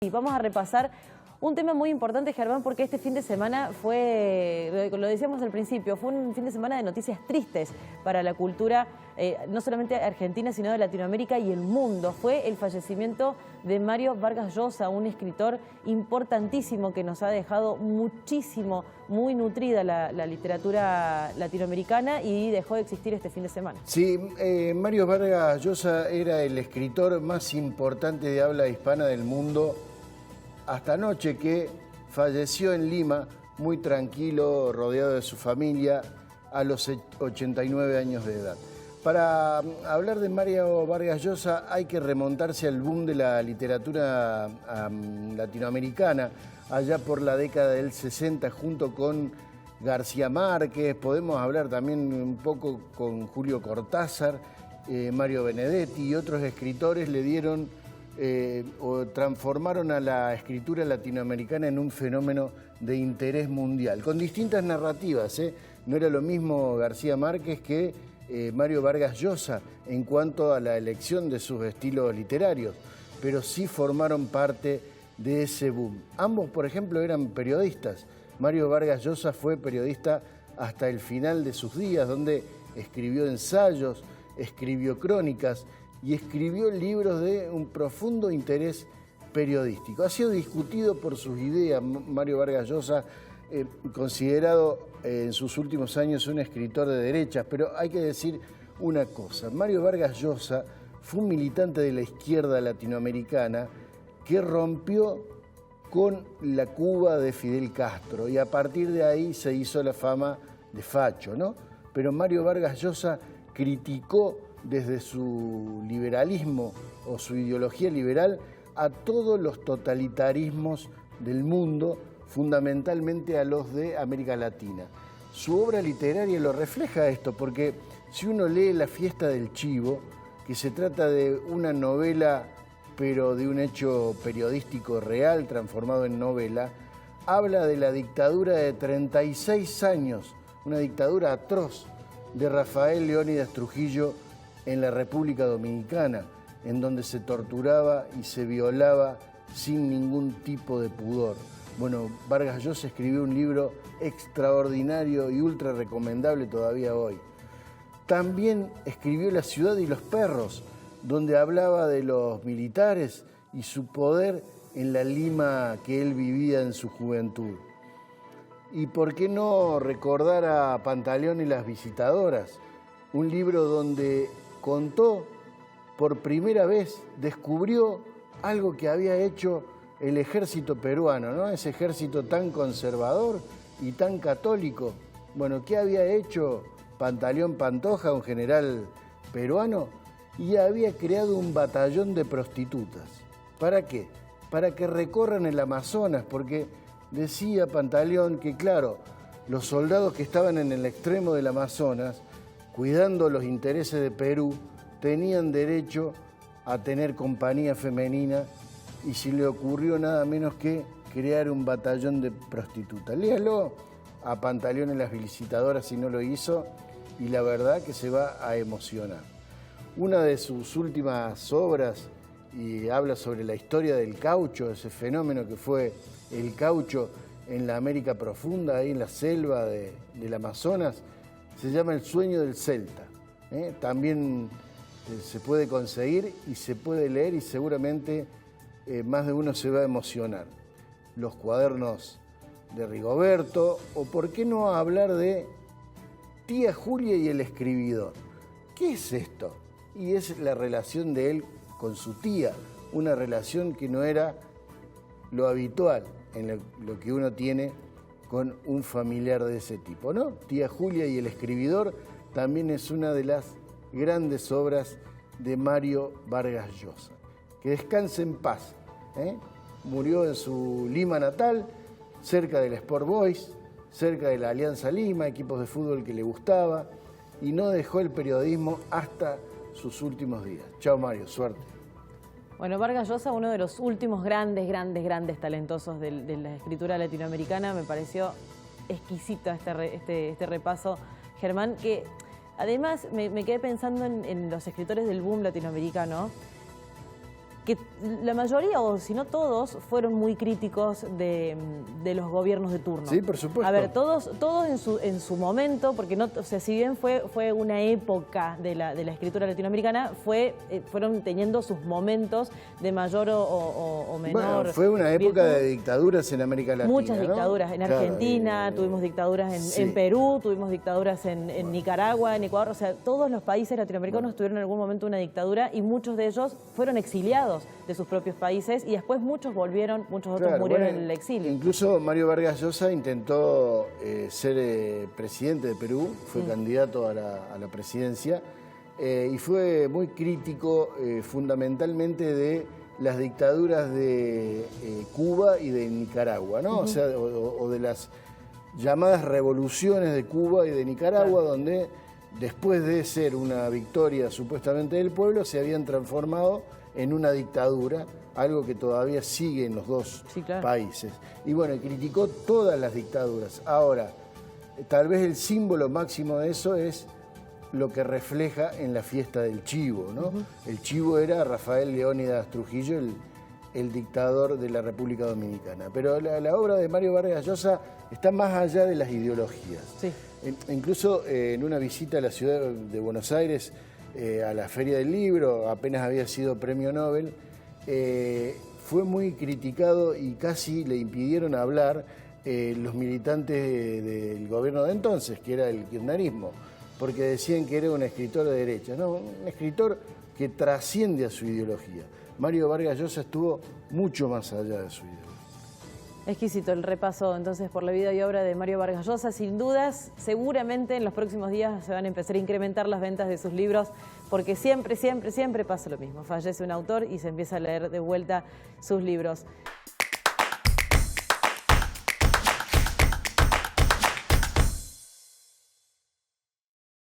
Benedetti. Vamos a repasar un tema muy importante, Germán, porque este fin de semana fue, lo decíamos al principio, fue un fin de semana de noticias tristes para la cultura, no solamente argentina, sino de Latinoamérica y el mundo. Fue el fallecimiento de Mario Vargas Llosa, un escritor importantísimo que nos ha dejado muchísimo, muy nutrida la literatura latinoamericana, y dejó de existir este fin de semana. Sí, Mario Vargas Llosa era el escritor más importante de habla hispana del mundo hasta anoche, que falleció en Lima, muy tranquilo, rodeado de su familia, a los 89 años de edad. Para hablar de Mario Vargas Llosa hay que remontarse al boom de la literatura latinoamericana, allá por la década del 60, junto con García Márquez. Podemos hablar también un poco con Julio Cortázar, Mario Benedetti y otros escritores le dieron o transformaron a la escritura latinoamericana en un fenómeno de interés mundial, con distintas narrativas, No era lo mismo García Márquez que Mario Vargas Llosa en cuanto a la elección de sus estilos literarios, pero sí formaron parte de ese boom. Ambos, por ejemplo, eran periodistas. Mario Vargas Llosa fue periodista hasta el final de sus días, donde escribió ensayos, escribió crónicas y escribió libros de un profundo interés periodístico. Ha sido discutido por sus ideas. Mario Vargas Llosa, considerado en sus últimos años un escritor de derechas, pero hay que decir una cosa. Mario Vargas Llosa fue un militante de la izquierda latinoamericana que rompió con la Cuba de Fidel Castro y a partir de ahí se hizo la fama de facho, ¿no? Pero Mario Vargas Llosa criticó desde su liberalismo o su ideología liberal a todos los totalitarismos del mundo, fundamentalmente a los de América Latina. Su obra literaria lo refleja esto, porque si uno lee La fiesta del chivo, que se trata de una novela, pero de un hecho periodístico real transformado en novela, habla de la dictadura de 36 años, una dictadura atroz de Rafael Leónidas Trujillo en la República Dominicana, en donde se torturaba y se violaba sin ningún tipo de pudor. Bueno, Vargas Llosa escribió un libro extraordinario y ultra recomendable todavía hoy. También escribió La ciudad y los perros, donde hablaba de los militares y su poder en la Lima que él vivía en su juventud. Y por qué no recordar a Pantaleón y las visitadoras, un libro donde contó por primera vez, descubrió algo que había hecho el ejército peruano, ¿no? Ese ejército tan conservador y tan católico. Bueno, ¿qué había hecho Pantaleón Pantoja, un general peruano? Y había creado un batallón de prostitutas. ¿Para qué? Para que recorran el Amazonas, porque decía Pantaleón que, claro, los soldados que estaban en el extremo del Amazonas, cuidando los intereses de Perú, tenían derecho a tener compañía femenina, y se le ocurrió nada menos que crear un batallón de prostitutas. Léalo a Pantaleón en las visitadoras si no lo hizo, y la verdad que se va a emocionar. Una de sus últimas obras, y habla sobre la historia del caucho, ese fenómeno que fue el caucho en la América profunda, ahí en la selva del Amazonas, se llama El sueño del Celta. También se puede conseguir y se puede leer, y seguramente más de uno se va a emocionar. Los cuadernos de Rigoberto, o por qué no hablar de Tía Julia y el escribidor. ¿Qué es esto? Y es la relación de él con su tía, una relación que no era lo habitual en lo que uno tiene con un familiar de ese tipo, ¿no? Tía Julia y el escribidor también es una de las grandes obras de Mario Vargas Llosa. Que descanse en paz. Murió en su Lima natal, cerca del Sport Boys, cerca de la Alianza Lima, equipos de fútbol que le gustaba, y no dejó el periodismo hasta sus últimos días. Chao Mario, suerte. Bueno, Vargas Llosa, uno de los últimos grandes talentosos de la escritura latinoamericana. Me pareció exquisito este repaso, Germán, que además me quedé pensando en los escritores del boom latinoamericano. que la mayoría, o si no todos, fueron muy críticos de los gobiernos de turno. Sí, por supuesto. A ver, todos en su momento, porque no, o sea, si bien fue una época de la escritura latinoamericana, fueron teniendo sus momentos de mayor o menor. Bueno, fue una época de dictaduras en América Latina. Muchas dictaduras. En Argentina tuvimos dictaduras en Perú, tuvimos dictaduras en Nicaragua, en Ecuador. O sea, todos los países latinoamericanos tuvieron en algún momento una dictadura y muchos de ellos fueron exiliados de sus propios países y después muchos volvieron, muchos otros murieron en el exilio. Incluso Mario Vargas Llosa intentó ser presidente de Perú, fue candidato a la presidencia y fue muy crítico fundamentalmente de las dictaduras de Cuba y de Nicaragua, ¿no? O sea, o de las llamadas revoluciones de Cuba y de Nicaragua, donde después de ser una victoria supuestamente del pueblo, se habían transformado en una dictadura, algo que todavía sigue en los dos países. Y bueno, criticó todas las dictaduras. Ahora, tal vez el símbolo máximo de eso es lo que refleja en la fiesta del Chivo, ¿no? El Chivo era Rafael Leónidas Trujillo, el dictador de la República Dominicana. Pero la obra de Mario Vargas Llosa está más allá de las ideologías. Sí. Incluso en una visita a la ciudad de Buenos Aires, a la Feria del Libro, apenas había sido premio Nobel, fue muy criticado y casi le impidieron hablar los militantes del gobierno de entonces, que era el kirchnerismo, porque decían que era un escritor de derecha, no, un escritor que trasciende a su ideología. Mario Vargas Llosa estuvo mucho más allá de su ideología. Exquisito el repaso entonces por la vida y obra de Mario Vargas Llosa. Sin dudas, seguramente en los próximos días se van a empezar a incrementar las ventas de sus libros, porque siempre pasa lo mismo. Fallece un autor y se empieza a leer de vuelta sus libros.